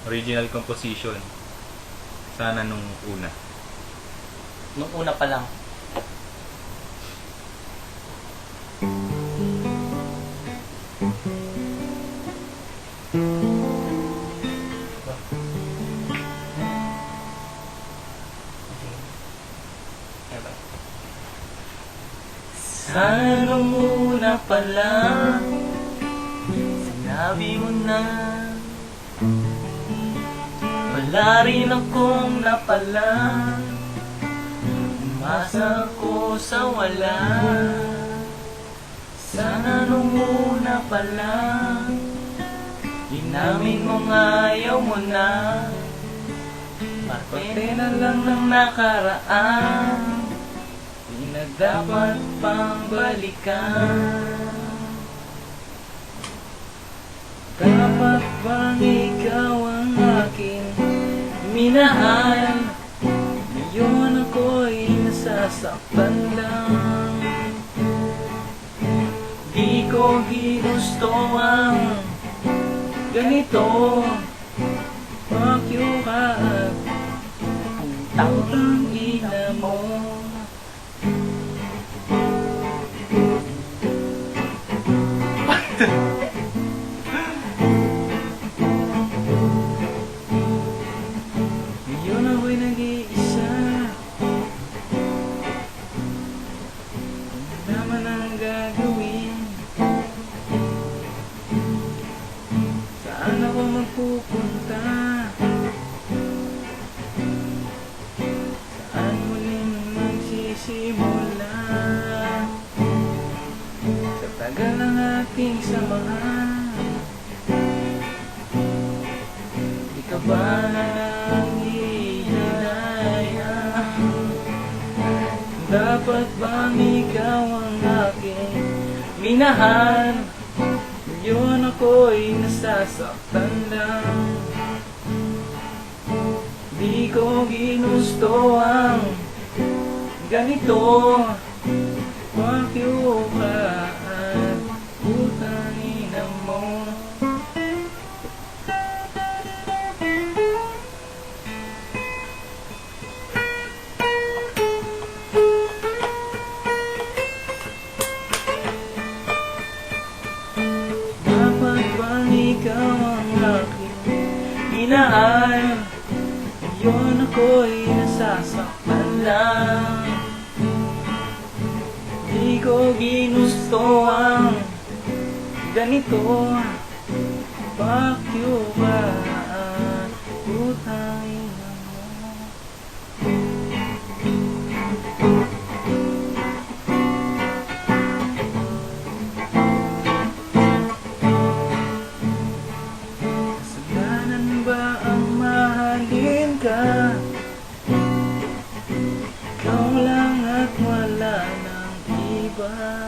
Original composition. Sana nung una. Nung una pa lang. Sana nung una pa lang sinabi mo na wala rin akong napala. Umasa ko sa wala. Sana nung una pa lang inamin mong ayaw mo na. Parte na lang ng nakaraan, di na dapat pang balikan. Dapat bang ikaw ang aking minahal? Ngayon ako'y nasasaktan lang. Di ko ginusto ang ganito. Fuck you ka at putang ina mo. Ngayon ako'y nag-iisa, hindi naman ang gagawin. Saan ako magpupunta? Saan muling magsisimula? Sa tagal ng ating samahan, di ka ba nangihinaya? Dapat bang ikaw ang aking minahal? Ngayon ako'y nasasaktan lang. Di ko ginusto ang ganito. Fuck you ka at putang ina mo. Dapat bang ikaw ang aking minahal? Ngayon ako'y nasasaktan lang. Di ko ginusto ang ganito. Fuck you ka at putang ina mo. Kasalanan ba ang mahalin ka? Ikaw lang at wala nang iba.